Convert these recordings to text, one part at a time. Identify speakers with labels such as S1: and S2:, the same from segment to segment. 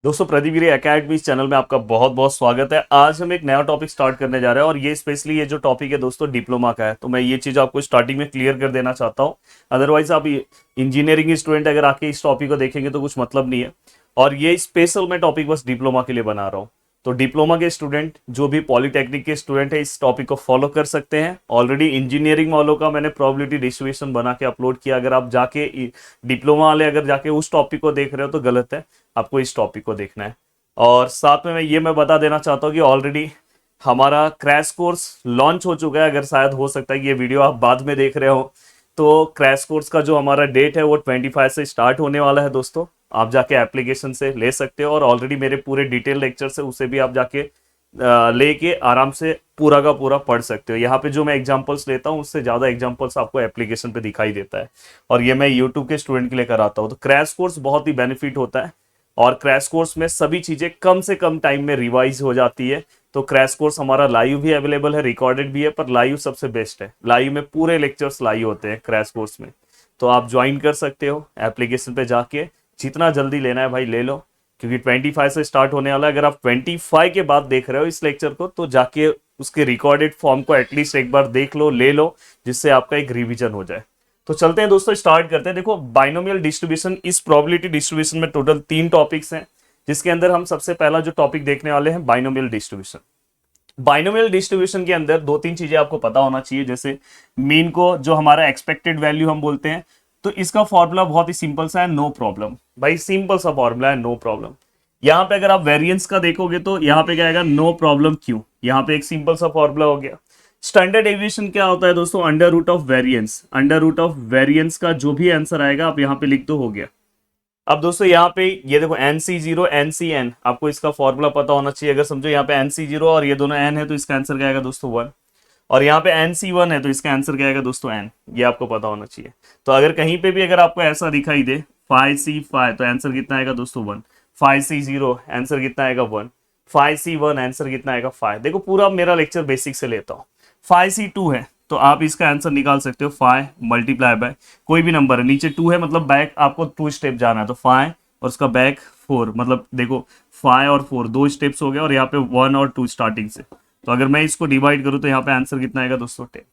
S1: दोस्तों प्रदीप एकेडमी इस चैनल में आपका बहुत बहुत स्वागत है। आज हम एक नया टॉपिक स्टार्ट करने जा रहे हैं और ये स्पेशली ये जो टॉपिक है दोस्तों डिप्लोमा का है। तो मैं ये चीज़ आपको स्टार्टिंग में क्लियर कर देना चाहता हूँ। अदरवाइज आप इंजीनियरिंग स्टूडेंट अगर आके इस टॉपिक को देखेंगे तो कुछ मतलब नहीं है। और ये स्पेशल मैं टॉपिक बस डिप्लोमा के लिए बना रहा हूँ। तो डिप्लोमा के स्टूडेंट जो भी पॉलिटेक्निक के स्टूडेंट है इस टॉपिक को फॉलो कर सकते हैं। ऑलरेडी इंजीनियरिंग वालों का मैंने प्रोबेबिलिटी डिस्ट्रीब्यूशन बना के अपलोड किया। अगर आप जाके डिप्लोमा वाले अगर जाके उस टॉपिक को देख रहे हो तो गलत है, आपको इस टॉपिक को देखना है। और साथ में मैं बता देना चाहता हूँ कि ऑलरेडी हमारा क्रैश कोर्स लॉन्च हो चुका है। अगर शायद हो सकता है कि ये वीडियो आप बाद में देख रहे हो, तो क्रैश कोर्स का जो हमारा डेट है वो 25 से स्टार्ट होने वाला है दोस्तों। आप जाके एप्लीकेशन से ले सकते हो और ऑलरेडी मेरे पूरे डिटेल लेक्चर से उसे भी आप जाके लेके आराम से पूरा का पूरा पढ़ सकते हो। यहाँ पे जो मैं एग्जांपल्स लेता हूँ उससे ज़्यादा एग्जांपल्स आपको एप्लीकेशन पे दिखाई देता है और ये मैं यूट्यूब के स्टूडेंट के लिए कराता हूँ। तो क्रैश कोर्स बहुत ही बेनिफिट होता है और क्रैश कोर्स में सभी चीज़ें कम से कम टाइम में रिवाइज हो जाती है। तो क्रैश कोर्स हमारा लाइव भी अवेलेबल है, रिकॉर्डेड भी है, पर लाइव सबसे बेस्ट है। लाइव में पूरे लेक्चर्स लाइव होते हैं क्रैश कोर्स में। तो आप ज्वाइन कर सकते हो एप्लीकेशन पे जाके, जितना जल्दी लेना है भाई ले लो, क्योंकि 25 से स्टार्ट होने वाला है। अगर आप 25 के बाद देख रहे हो इस लेक्चर को तो जाके उसके रिकॉर्डेड फॉर्म को एटलीस्ट एक बार देख लो, ले लो, जिससे आपका एक रिवीजन हो जाए। तो चलते हैं दोस्तों, स्टार्ट करते हैं। देखो बाइनोमियल डिस्ट्रीब्यूशन, इस प्रोबेबिलिटी डिस्ट्रीब्यूशन में टोटल 3 टॉपिक्स हैं, जिसके अंदर हम सबसे पहला जो टॉपिक देखने वाले हैं बाइनोमियल डिस्ट्रीब्यूशन। बाइनोमियल डिस्ट्रीब्यूशन के अंदर 2-3 चीजें आपको पता होना चाहिए। जैसे मीन को जो हमारा एक्सपेक्टेड वैल्यू हम बोलते हैं, तो इसका फॉर्मूला बहुत ही सिंपल सा है, नो प्रॉब्लम। भाई सिंपल सा फॉर्मूला है, नो प्रॉब्लम। यहाँ पे अगर आप वेरिएंस का देखोगे तो यहाँ पे क्या आएगा, नो प्रॉब्लम क्यू। यहाँ पे एक सिंपल सा फॉर्मूला हो गया। स्टैंडर्ड डेविएशन क्या होता है दोस्तों, under root of variance. Under root of variance का जो भी आंसर आएगा आप यहाँ पे लिख दो, हो गया। अब दोस्तों यहाँ पे ये देखो NC0 NCN, आपको इसका फॉर्मूला पता होना चाहिए। अगर समझो यहाँ पे NC0 और ये दोनों n है तो इसका आंसर क्या आएगा दोस्तों 1, और यहाँ पे NC1 है तो इसका आंसर क्या आएगा दोस्तों n। ये आपको पता होना चाहिए। तो अगर कहीं पे भी अगर आपको ऐसा दिखाई दे 5C5 तो आंसर कितना आएगा दोस्तों 1, 5C0 आंसर कितना आएगा 1, 5C1 आंसर कितना आएगा 5। देखो पूरा मेरा लेक्चर बेसिक से लेता हूँ। 5C2 है तो आप इसका आंसर निकाल सकते हो 5 मल्टीप्लाई बाय कोई भी नंबर है, नीचे 2 है मतलब बैक आपको 2 स्टेप जाना है, तो 5 और उसका बैक 4, मतलब देखो 5 और 4 2 स्टेप्स हो गए और यहाँ पे 1 और 2 स्टार्टिंग से। तो अगर मैं इसको डिवाइड करूँ तो यहाँ पे आंसर कितना आएगा दोस्तों 10।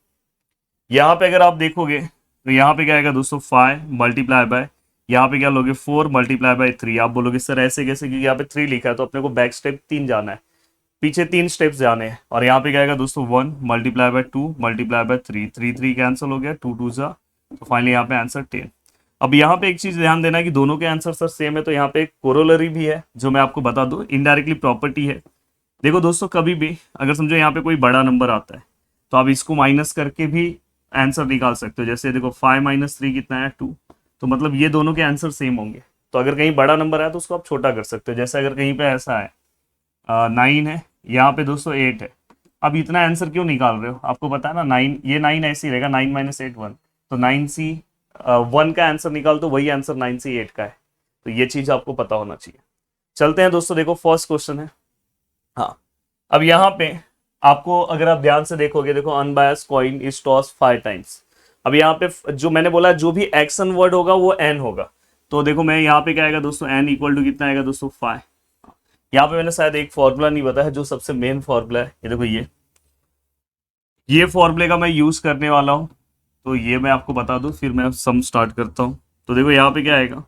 S1: यहाँ पे अगर आप देखोगे तो यहाँ पे क्या आएगा दोस्तों 5 मल्टीप्लाई बाय, यहाँ पे क्या लोगे 4 मल्टीप्लाई बाय 3। आप बोलोगे सर ऐसे कैसे, क्योंकि यहाँ पे 3 लिखा है तो अपने को बैक स्टेप 3 जाना है, पीछे 3 स्टेप्स जाने हैं। और यहाँ पे क्या आएगा दोस्तों 1 multiply by 2 multiply by 3, 3 cancel हो गया, 2 2 जा, तो फाइनली यहाँ पे आंसर 10। अब यहाँ पे एक चीज ध्यान देना है कि दोनों के आंसर सर सेम है, तो यहाँ पे एक कोरोलरी भी है जो मैं आपको बता दूं, इनडायरेक्टली प्रॉपर्टी है। देखो दोस्तों कभी भी अगर समझो यहाँ पे कोई बड़ा नंबर आता है तो आप इसको माइनस करके भी आंसर निकाल सकते हो। जैसे देखो 5 - 3 कितना है 2, तो मतलब ये दोनों के आंसर सेम होंगे। तो अगर कहीं बड़ा नंबर आया तो उसको आप छोटा कर सकते हो। जैसे अगर कहीं पे ऐसा है 9 है, यहाँ पे दोस्तों 8 है, अब इतना आंसर क्यों निकाल रहे हो, आपको पता है ना 9, ये 9 ऐसे ही रहेगा, 9 - 8 1, तो 9C 1 का आंसर निकाल तो वही आंसर 9C 8 का है। तो ये चीज आपको पता होना चाहिए। चलते हैं दोस्तों, देखो फर्स्ट क्वेश्चन है। हाँ, अब यहाँ पे आपको अगर आप ध्यान से देखोगे, देखो unbiased coin is toss 5 times. अब यहाँ पे जो मैंने बोला जो भी एक्शन वर्ड होगा वो n होगा। तो देखो मैं यहाँ पे क्या आएगा दोस्तों, n इक्वल टू कितना आएगा दोस्तों 5। यहाँ पे मैंने शायद एक फॉर्मूला नहीं बताया जो सबसे मेन फॉर्मूला है, ये देखो ये फॉर्मूले का मैं यूज करने वाला हूँ। तो ये मैं आपको बता दूं फिर मैं सम स्टार्ट करता हूँ। तो देखो यहाँ पे क्या आएगा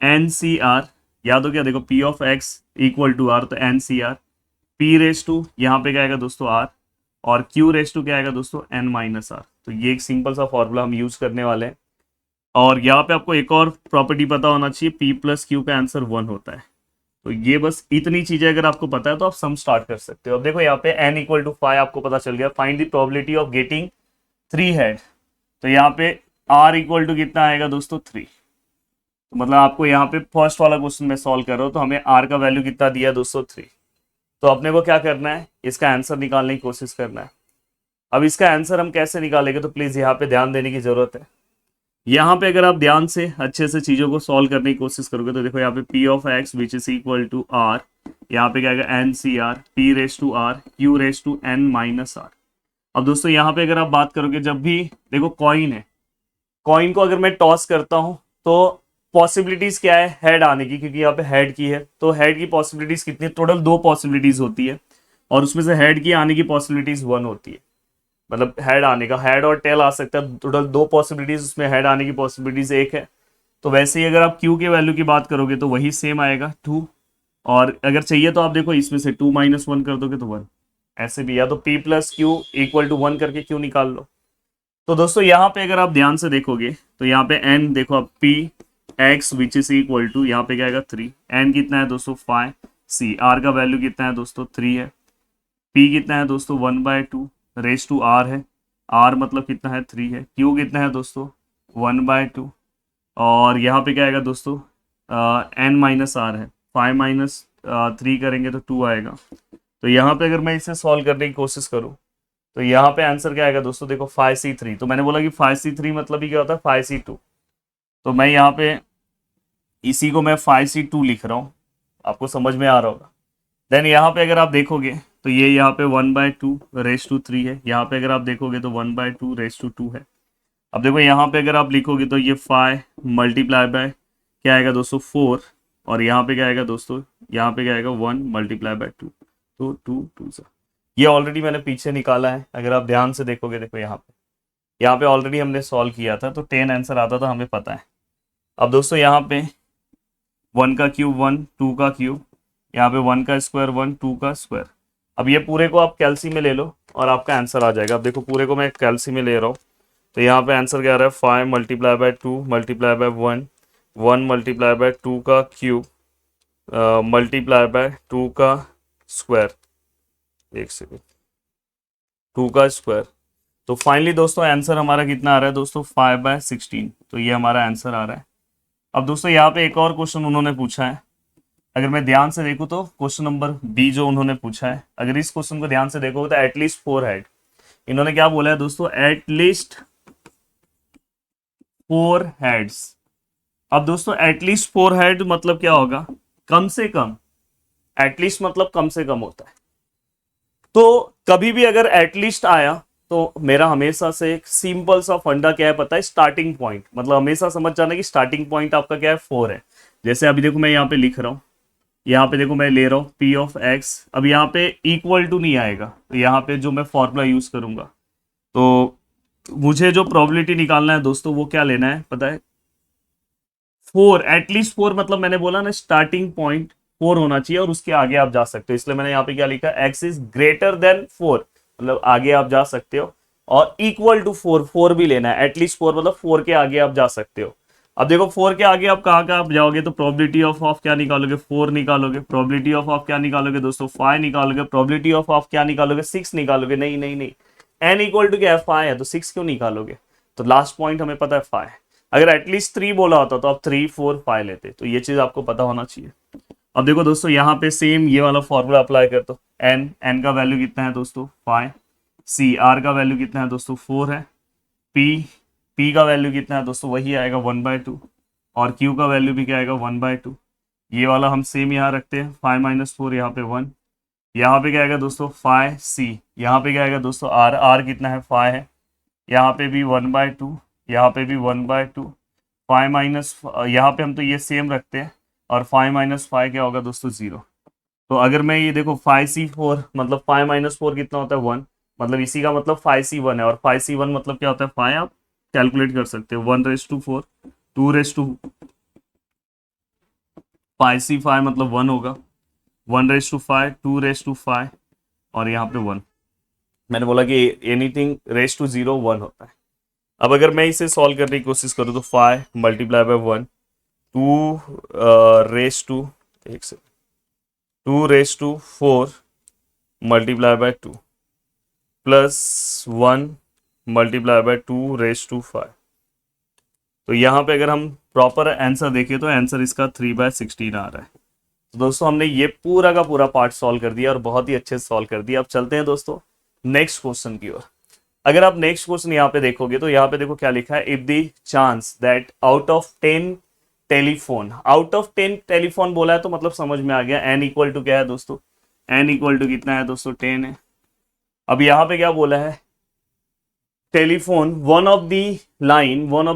S1: NCR, याद हो क्या, देखो P of X equal to R, तो NCR P रेस टू यहाँ पे क्या आएगा दोस्तों R, और Q रेस टू क्या आएगा दोस्तों N - R। तो ये एक सिंपल सा फॉर्मूला हम यूज करने वाले हैं। और यहाँ पे आपको एक और प्रॉपर्टी पता होना चाहिए, P + Q का आंसर 1 होता है। तो ये बस इतनी चीजें अगर आपको पता है तो आप सम स्टार्ट कर सकते हो। अब देखो यहाँ पे n इक्वल टू 5 आपको पता चल गया, find the probability of getting 3 head. तो यहाँ पे r इक्वल टू कितना आएगा दोस्तों 3। तो मतलब आपको यहाँ पे फर्स्ट वाला क्वेश्चन में सॉल्व कर रहा हूँ तो हमें r का वैल्यू कितना दिया दोस्तों 3। तो अपने को क्या करना है, इसका आंसर निकालने की कोशिश करना है। अब इसका आंसर हम कैसे निकालेंगे, तो प्लीज यहाँ पे ध्यान देने की जरूरत है। यहाँ पे अगर आप ध्यान से अच्छे से चीज़ों को सॉल्व करने की कोशिश करोगे तो देखो यहाँ पे P of X which is equal to R, यहाँ पे क्या आएगा NCR P raise to R Q raise to N - R। अब दोस्तों यहाँ पे अगर आप बात करोगे, जब भी देखो कॉइन है, कॉइन को अगर मैं टॉस करता हूँ तो पॉसिबिलिटीज क्या है हेड आने की, क्योंकि यहाँ पे हेड की है, तो हेड की पॉसिबिलिटीज कितनी, टोटल 2 पॉसिबिलिटीज होती है और उसमें से हेड की आने की पॉसिबिलिटीज 1 होती है। मतलब हेड आने का, हेड और टेल आ सकता है, टोटल 2 पॉसिबिलिटीज, उसमें हेड आने की पॉसिबिलिटीज 1 है। तो वैसे ही अगर आप क्यू के वैल्यू की बात करोगे तो वही सेम आएगा 2, और अगर चाहिए तो आप देखो इसमें से 2 - 1 कर दोगे तो 1, ऐसे भी, या तो p + q = 1 करके q निकाल लो। तो दोस्तों यहाँ पे अगर आप ध्यान से देखोगे तो यहाँ पे n देखो आप p x which is equal to, यहाँ पे क्या आएगा 3, n कितना है दोस्तों 5, c r का वैल्यू कितना है दोस्तों 3 है, p कितना है दोस्तों 1/2 रेस टू r है, r मतलब कितना है 3 है, q कितना है दोस्तों 1/2, और यहाँ पे क्या आएगा दोस्तों n - r है, 5 - 3 करेंगे तो 2 आएगा। तो यहाँ पे अगर मैं इसे सॉल्व करने की कोशिश करूँ तो यहाँ पे आंसर क्या आएगा दोस्तों, देखो 5c3, तो मैंने बोला कि 5c3 मतलब ही क्या होता है 5c2, तो मैं यहाँ पे इसी को मैं 5c2 लिख रहा हूँ, आपको समझ में आ रहा होगा। देन यहाँ पे अगर आप देखोगे तो ये यहाँ पे 1/2 रेस टू 3 है, यहाँ पे अगर आप देखोगे तो 1/2 रेस टू 2 है। अब देखो यहाँ पे अगर आप लिखोगे तो ये 5 मल्टीप्लाई बाय क्या आएगा दोस्तों 4, और यहाँ पे क्या आएगा दोस्तों, यहाँ पे क्या आएगा 1 मल्टीप्लाई बाय 2, तो 2 2 से, ये ऑलरेडी मैंने पीछे निकाला है, अगर आप ध्यान से देखोगे, देखो यहाँ पे ऑलरेडी हमने सॉल्व किया था, तो 10 आंसर आता था, हमें पता है। अब दोस्तों यहाँ पे 1 का क्यूब 1, 2 का क्यूब, यहाँ पे 1 का स्क्वायर 1, 2 का स्क्वायर। अब ये पूरे को आप कैल्सी में ले लो और आपका आंसर आ जाएगा। अब देखो पूरे को मैं कैल्सी में ले रहा हूँ, तो यहाँ पे आंसर क्या आ रहा है 5 multiply by 2 multiply bye 1, 1 multiply by 2 का क्यूब मल्टीप्लाई बाय 2 का स्क्वायर, एक सेकेंड, 2 का स्क्वायर। तो फाइनली दोस्तों आंसर हमारा कितना आ रहा है दोस्तों 5/16, तो ये हमारा आंसर आ रहा है। अब दोस्तों यहाँ पे एक और क्वेश्चन उन्होंने पूछा है, अगर मैं ध्यान से देखूँ तो क्वेश्चन नंबर बी जो उन्होंने पूछा है, अगर इस क्वेश्चन को ध्यान से देखोगे तो एटलीस्ट 4 हेड, इन्होंने क्या बोला है दोस्तों, एटलीस्ट 4 हेड्स। अब दोस्तों एटलीस्ट 4 हेड मतलब क्या होगा, कम से कम, एटलीस्ट मतलब कम से कम होता है। तो कभी भी अगर एटलीस्ट आया तो मेरा हमेशा से एक सिंपल सा फंडा क्या है पता है, स्टार्टिंग पॉइंट, मतलब हमेशा समझ जाना कि स्टार्टिंग पॉइंट आपका क्या है 4 है। जैसे अभी देखो मैं यहाँ पे लिख रहा हूँ, यहाँ पे देखो मैं ले रहा हूँ p(x), अब यहाँ पे इक्वल टू नहीं आएगा, तो यहाँ पे जो मैं फॉर्मूला यूज करूंगा, तो मुझे जो प्रोबेबिलिटी निकालना है दोस्तों वो क्या लेना है पता है, 4, एटलीस्ट 4, मतलब मैंने बोला ना स्टार्टिंग पॉइंट 4 होना चाहिए और उसके आगे आप जा सकते हो, इसलिए मैंने यहाँ पे क्या लिखा, x इज ग्रेटर देन 4, मतलब आगे आप जा सकते हो, और इक्वल टू 4, 4 भी लेना है, एटलीस्ट 4 मतलब 4 के आगे आप जा सकते हो। अब देखो 4 के आगे आप कहाँ कहाँ आप जाओगे, तो प्रोबेबिलिटी ऑफ क्या निकालोगे, 4 निकालोगे, प्रोबेबिलिटी ऑफ क्या निकालोगे दोस्तों 5 निकालोगे, प्रोबेबिलिटी ऑफ क्या निकालोगे 6 निकालोगे, नहीं नहीं नहीं, n इक्वल टू क्या है 5 है, तो 6 क्यों निकालोगे, तो लास्ट पॉइंट हमें पता है 5 है। अगर एटलीस्ट 3 बोला होता तो आप 3 4 5 लेते, तो ये चीज आपको पता होना चाहिए। अब देखो दोस्तों यहाँ पे सेम ये वाला फॉर्मूला अप्लाई कर दो, n का वैल्यू कितना है दोस्तों 5, c r का वैल्यू कितना है दोस्तों 4 है, p का वैल्यू कितना है दोस्तों वही आएगा 1/2, और q का वैल्यू भी क्या आएगा 1/2, ये वाला हम सेम यहाँ रखते हैं 5 - 4, यहाँ पे 1, यहाँ पे क्या आएगा दोस्तों 5c, यहाँ पे क्या आएगा दोस्तों r कितना है 5 है, यहाँ पे भी 1/2, यहाँ पे भी 1/2, 5 माइनस, यहाँ पे हम तो ये सेम रखते हैं, और 5 - 5 क्या होगा दोस्तों 0। तो अगर मैं ये देखो 5c4 मतलब 5 - 4 कितना होता है 1, मतलब इसी का मतलब 5c1 है, और 5c1 मतलब क्या होता है 5, आप कैलकुलेट कर सकते हो, 1/4, 5c5 मतलब 1 होगा, 1/5, 2/5, और यहाँ पे 1, मैंने बोला कि एनीथिंग रेस टू 0 1 होता है। अब अगर मैं इसे सॉल्व करने की कोशिश करूँ तो 5 मल्टीप्लाई बाय 1, 2 रेस टू, एक से 2/4 multiply by 2 plus 1 multiply bye 2/5। तो यहाँ पे अगर हम प्रॉपर आंसर देखें तो आंसर इसका 3/16 आ रहा है। तो दोस्तों हमने ये पूरा का पूरा पार्ट सॉल्व कर दिया और बहुत ही अच्छे से सॉल्व कर दिया। अब चलते हैं दोस्तों नेक्स्ट क्वेश्चन की ओर। अगर आप नेक्स्ट क्वेश्चन यहाँ पे देखोगे तो यहाँ पे देखो क्या लिखा है, if the chance that out of 10 telephone, out of 10 telephone बोला है तो मतलब समझ में आ गया n इक्वल टू क्या है दोस्तों, n इक्वल टू कितना है दोस्तों 10 है। अब यहाँ पे क्या बोला है, telephone one of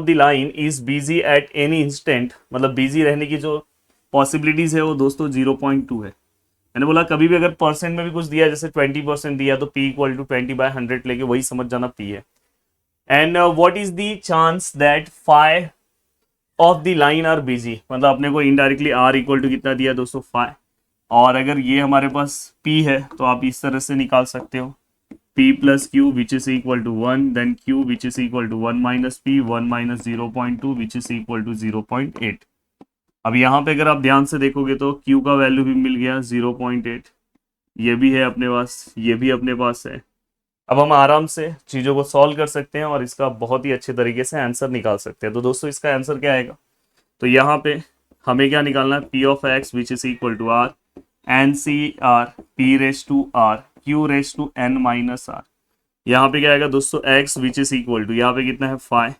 S1: the line is busy at any instant, मतलब बिजी रहने की जो पॉसिबिलिटीज है वो दोस्तों 0.2 है। मैंने बोला कभी भी अगर परसेंट में भी कुछ दिया, जैसे 20% दिया, तो P इक्वल टू 20/100 लेके वही समझ जाना P है। And what is the chance that 5 of the line are busy, मतलब अपने को इनडायरेक्टली R इक्वल टू कितना दिया दोस्तों 5, और अगर ये हमारे पास P है तो आप इस तरह से निकाल सकते हो P plus Q which is equal to 1, then Q which is equal to 1 minus P, 1 minus 0.2 which is equal to 0.8। अब यहाँ पे अगर आप ध्यान से देखोगे तो Q का वैल्यू भी मिल गया 0.8, ये भी है अपने पास, ये भी अपने पास है। अब हम आराम से चीज़ों को सॉल्व कर सकते हैं और इसका बहुत ही अच्छे तरीके से आंसर निकाल सकते हैं। तो दोस्तों इसका आंसर क्या आएगा, तो यहाँ पे हमें क्या निकालना है, P of x which is equal to R N C R P raise to R Q raise to N minus R। यहाँ पे क्या आएगा दोस्तों x which is equal to, यहाँ पे कितना है 5,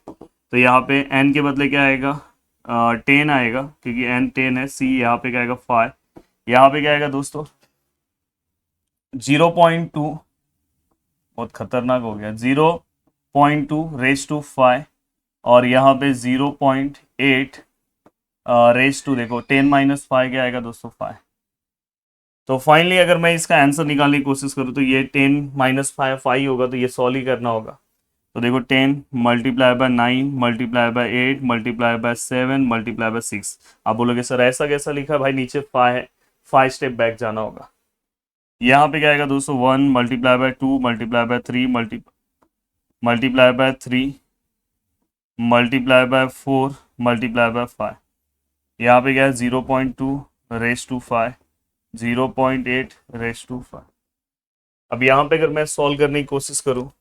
S1: तो यहाँ पे n के बदले क्या आएगा 10 आएगा, क्योंकि n 10 है। C यहाँ पे क्या आएगा 5, यहाँ पे क्या आएगा दोस्तों 0.2, बहुत खतरनाक हो गया, 0.2 रेस टू 5, और यहाँ पे 0.8 रेस टू, देखो 10 माइनस 5 क्या आएगा दोस्तों 5। तो फाइनली अगर मैं इसका आंसर निकालने की कोशिश करूँ तो ये 10 माइनस 5 होगा, तो ये सॉल्व ही करना होगा। तो देखो 10 multiply by 9 multiply by 8 multiply by 7 multiply by 6। आप बोलोगे सर ऐसा कैसा लिखा है भाई, नीचे 5 है, 5 स्टेप बैक जाना होगा। यहाँ पे क्या आएगा दोस्तों 1 multiply by 2 multiply by 3 multiply by 3 multiply by 4 multiply by 5। यहाँ पे क्या है 0.2 रेस टू 5, 0.8 रेस टू 5। अब यहाँ पे अगर मैं सॉल्व करने की कोशिश करूँ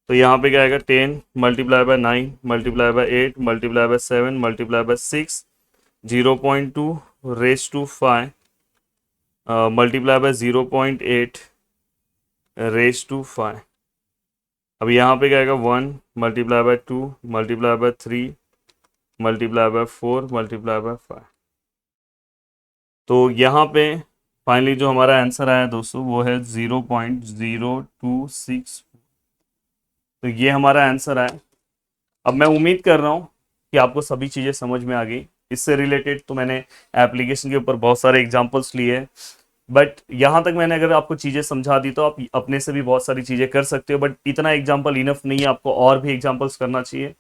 S1: तो यहाँ पे क्या आएगा 10 multiply by 9 multiply by 8 multiply by 7 multiply by 6, 0.2 raise to 5 multiply by 0.8 raise to 5। अब यहाँ पे क्या आएगा 1 multiply by 2 multiply by 3 multiply by 4 multiply by 5। तो यहाँ पे फाइनली जो हमारा आंसर आया दोस्तों वो है 0.026। तो ये हमारा आंसर आया। अब मैं उम्मीद कर रहा हूँ कि आपको सभी चीज़ें समझ में आ गई। इससे रिलेटेड तो मैंने एप्लीकेशन के ऊपर बहुत सारे एग्जांपल्स लिए हैं, बट यहाँ तक मैंने अगर आपको चीज़ें समझा दी तो आप अपने से भी बहुत सारी चीज़ें कर सकते हो, बट इतना एग्जाम्पल इनफ नहीं है, आपको और भी एग्जाम्पल्स करना चाहिए।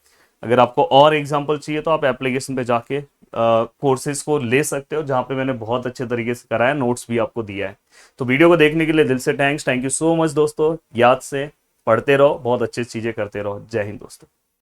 S1: अगर आपको और एग्जाम्पल चाहिए तो आप एप्लीकेशन पे जाके कोर्सेज को ले सकते हो, जहाँ पे मैंने बहुत अच्छे तरीके से कराया, नोट्स भी आपको दिया है। तो वीडियो को देखने के लिए दिल से थैंक यू सो मच दोस्तों। याद से पढ़ते रहो, बहुत अच्छी चीज़ें करते रहो। जय हिंद दोस्तों।